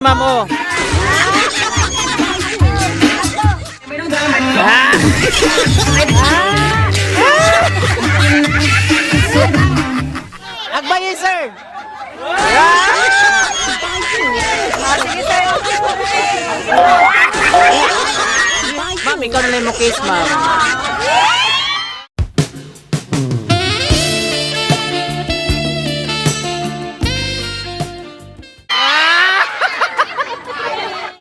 Ma'am, oh. Agbaye, sir. Sige, sir. Ma'am, ikaw na lang mo case, ma'am.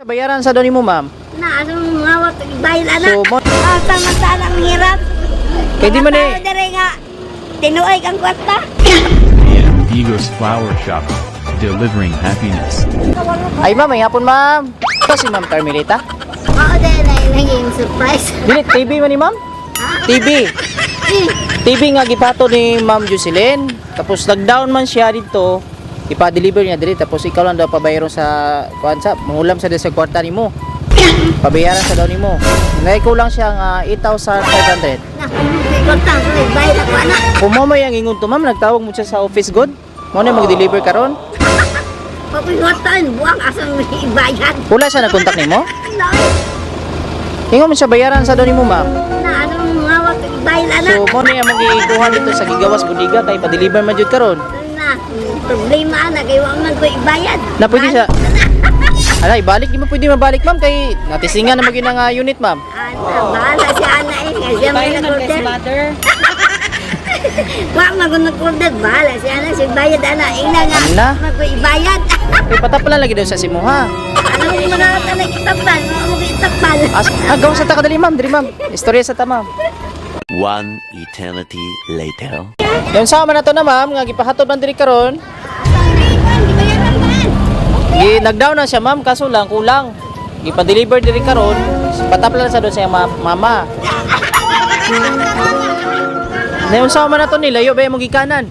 Bayaran sa doon mo, ma'am. Na, anong ngawat, bayan anak. So, Samantala ang hirap. pwede mo na Mga tao dere nga, tinuoy kang kwarta. Digos Flower Shop, delivering happiness. Ay, ma'am, may hapon, ma'am. Ito si Ma'am Carmelita. Oo, dere na naging surprise. Dili, TV man ni ma'am? TV. TV nga gipato ni Ma'am Jocelyn. Tapos nag-down man siya dito. Ipa-deliver niya diri. Tapos ikaw lang daw pabayaron sa kuansa. Mangulam sa sa kwarta nimo. Pabayaran sa daw nimo. Ngay ko lang siya nga 8,500. Na, may kwarta, bayan ako anak. Kung mo may ang ingon to, ma'am, nagtawag mo siya sa office good. Mo na mag-deliver karon. Pag may kwarta, buwang asang ibayan. Wala siya nagkontak nimo? No, Ingon mo siya bayaran sa daw nimo, ma'am. na, anong ngawat, bayan anak. So mo na magikuha dito sa Gigawas Budiga kay pa-deliver man jud karon. Na, problema anak, kaya wang man ko ibayad. Na pwede siya. Ala, ibalik, di mo pwede mabalik, ma'am, kay natisingan na maging nga unit, ma'am. Bahala si Ana eh, kasi siya may nag-order. Wag mag-order, bahala si Ana, si bayad Ana, ina nga, Ala. mag-ibayad. Kay patapalan lagi daw sa simuha. Ano mo mga tanay kitapal, mga mo kitapal. Gawa sa takadali, ma'am, diri, ma'am. Istorya sa ta, ma'am. One eternity later. Yung sama na to na, ma'am, nga gipahatod man diri karon. Nag-down na siya, ma'am, kaso lang kulang. Gipa-deliver diri karon. Pataplan sa doon sa mama. Na yung sama na to nila, yo ba yung gikanan?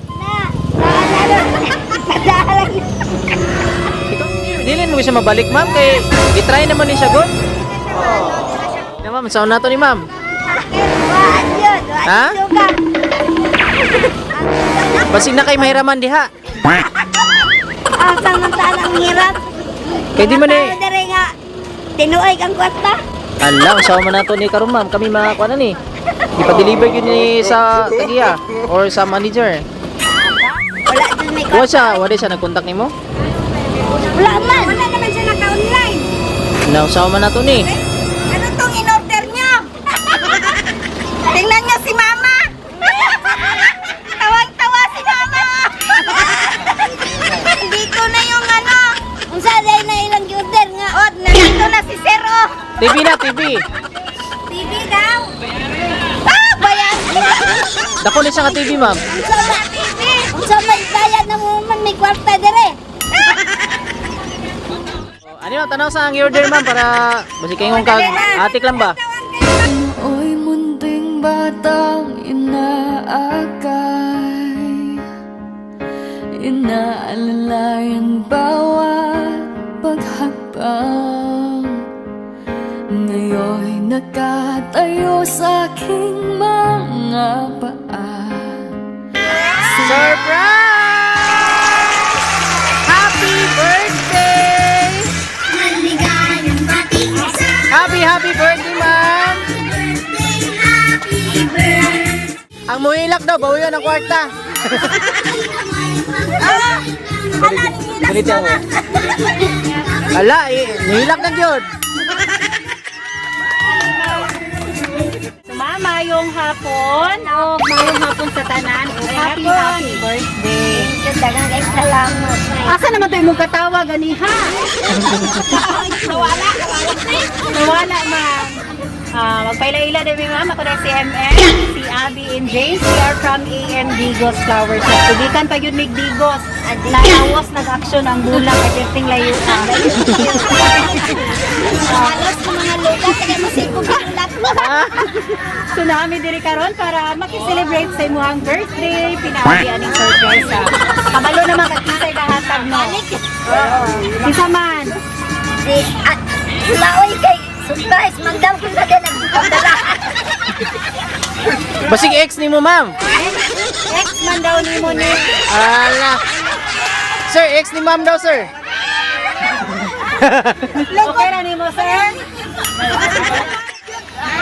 Dilin mo siya mabalik, ma'am, kay gitry naman ni siya god. Na, ma'am, sama na to ni ma'am. Ha? Basig na kay mahiraman diha. Samantala ang hirap. Kay di man eh. Dere nga, tinuoy kang kwarta. Ala, usawa man nato ni karon, ma'am. Kami mga kuan ni. Ipa-deliver gyud ni sa tagiya or sa manager. Wala dyan may Wala siya nagkontak nimo? Wala man. Wala naman siya naka-online. Na usawa man nato ni. Ano tong in-order niyo? Tingnan niyo si Mama. Tawang-tawa si Mama. Dito na yung ano. Kung saan na ilang order nga. O, nandito na si Zero. TV na, TV. TV daw. Bayan. Dako ni siya nga TV, ma'am. Kung saan na TV. Kung saan may bayad na mo man may kwarta dire. Ano tanaw sa ang order, ma'am, para basi kayong kag atik lang ba? Nooy munting batang inaakay, inaalalayan bawat paghakbang. Ngayon'y nakatayo sa aking mga paa. Surprise! Happy birthday! Happy birthday, ma'am! Ang muhilak daw, bawian ang kwarta. Ganito mo. Ala, nihilak na yun. Mama, yung hapon. Oh, mayong hapon sa tanan. Happy birthday. Dagang kay salamat. Asa naman tayo mong katawa, ganiha? Nawala, ma'am. Magpaila-ila din, ma'am. Ako na si MM, si Abby and James. We are from AM Digos Flower Shop. Tubikan pa yun, Mig Digos. Nalawas, nag-action ang bulang at yung layo. Alos ko mga lupa, kaya masipog ang ulat mo. Tsunami diri karon para makiselebrate sa imuhang birthday. Pinaabian ng surprise. Kabalo naman kakisay kahatag mo. Isa man. Si, laoy kay surprise, magdam ko na din ang dala. Basig ex ni mo, ma'am. Ex man daw ni mo ni. Ala. Sir, ex ni ma'am daw, sir. Okay ra nimo sir?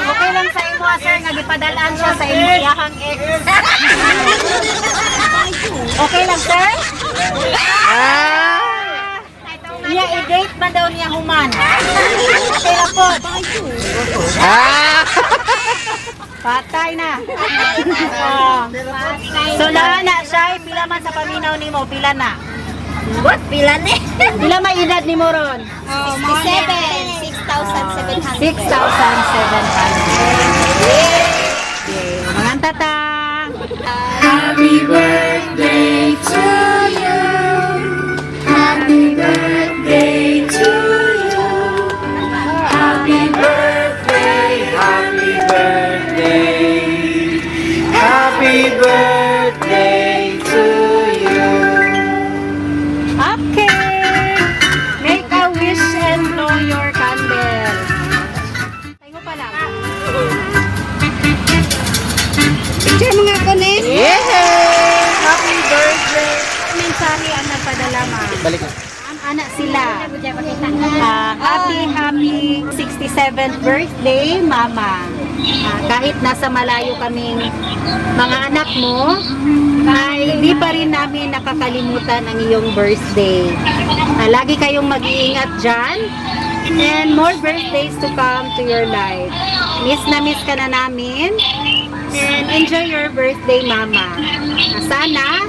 Okay lang sa imo sir nga gipadalaan siya sa imo iyahang ex. Okay lang sir? Niya i-date man daw niya human. Okay lang po. Patay na. So na siya, pila man sa paminaw nimo, pila na? What? Pila ni? Pila may edad nimo ron? 6,700. 6,700. Mga tata. Happy birthday to you. Happy birthday to you. Happy birthday. Happy birthday. Happy birthday to you. Okay. Make a wish and blow your candle. Tayo pa lang. Picture mo nga ko ni. Yay! Happy birthday. Mensahe ang nagpadala ma. Balik na. Ang anak sila. Happy 67th birthday, Mama. Kahit nasa malayo kaming mga anak mo, ay di pa rin namin nakakalimutan ang iyong birthday. Lagi kayong mag-iingat dyan. And more birthdays to come to your life. Miss na miss ka na namin. And enjoy your birthday, Mama. Sana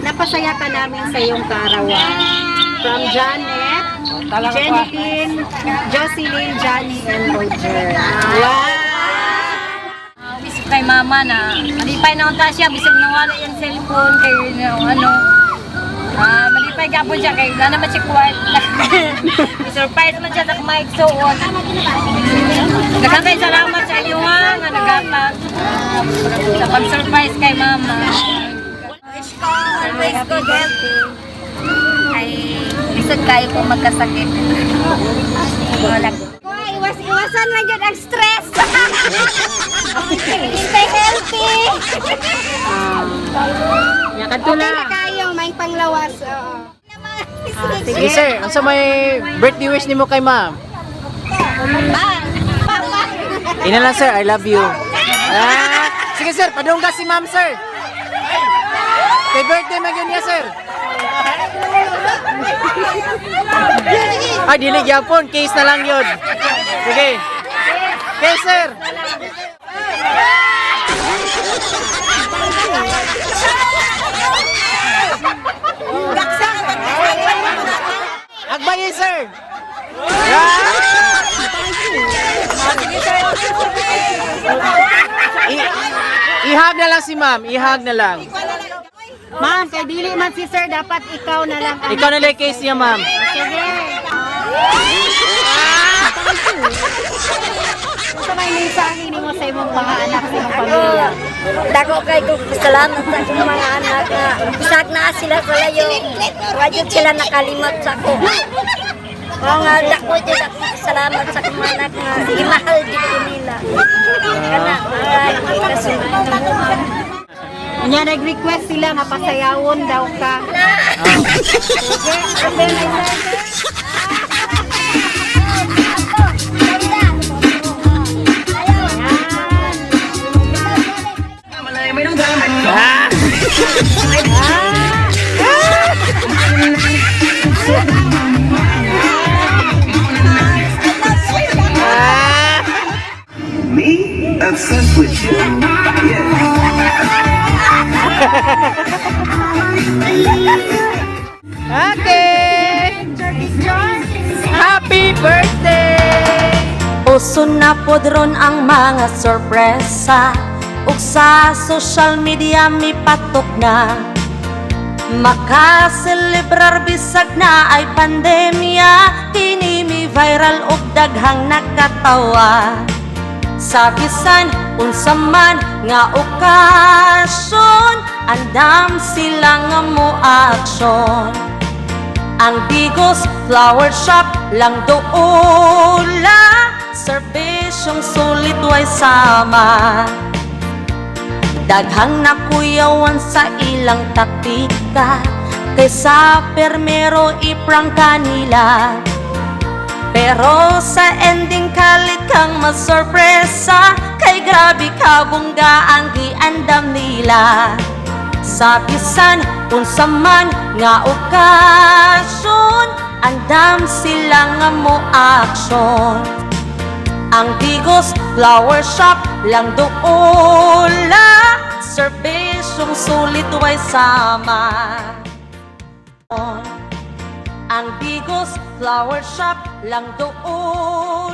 napasaya ka namin sa iyong kaarawan. From Janet, Jenny, Jocelyn, Johnny, and Roger. Wow! Bisip kay mama na malipay na unta siya, bisip nawala yung cellphone kay malipay gapon siya kay wala naman siya kuwait. Surprise man siya sa kumaig suot. Nagkakay salamat sa inyo nga nagapag sa pag-surprise kay mama. Always good healthy. Ay, isod kayo kung magkasakit. Iwasan lang yun ang stress. Stay healthy. Okay na kayo, may panglawas. Sige sir, ano sa may birthday wish nimo kay ma'am? Papa. Ina lang sir, I love you. Sige sir, padungga si ma'am sir. Kay birthday magyud niya sir. Ay, dili gyapon, case na lang yun. Sige. Okay sir. Agbaye sir. Ihag na lang si ma'am, ihag na lang. Ma'am, kay dili man si sir, dapat ikaw na lang. Ikaw na lang case niya ma'am. Sige. Sa may mensahe nimo sa imong mga anak sa imong pamilya. Dako kay ko salamat sa akong mga anak nga bisag na sila sa layo. Wadyo sila nakalimot sa ako. Nga dako jud ako salamat sa akong mga anak nga imahal jud ko nila. Kana kasi Nya nag-request sila nga pasayawon daw ka. Sige, sabi na Me? Obsessed with you. Okay. Happy birthday. Uso na podron ang mga sorpresa ug sa social media mi patok na makaselebrar bisag na ay pandemya kini mi viral ug daghang nakatawa sa bisan unsa man nga okasyon andam sila nga mo aksyon ang Digos Flower Shop lang doula serbisyong sulit way sama daghang nakuyawan sa ilang taktika kaysa permero iprang kanila Pero sa ending kalit kang masurpresa, kay grabe ka bungga ang giandam nila. Sa bisan unsa man nga okasyon, andam sila nga mo aksyon. Ang Digos Flower Shop lang doon, serbisyong sulit way sama. Ang Digos Flower Shop lang doon,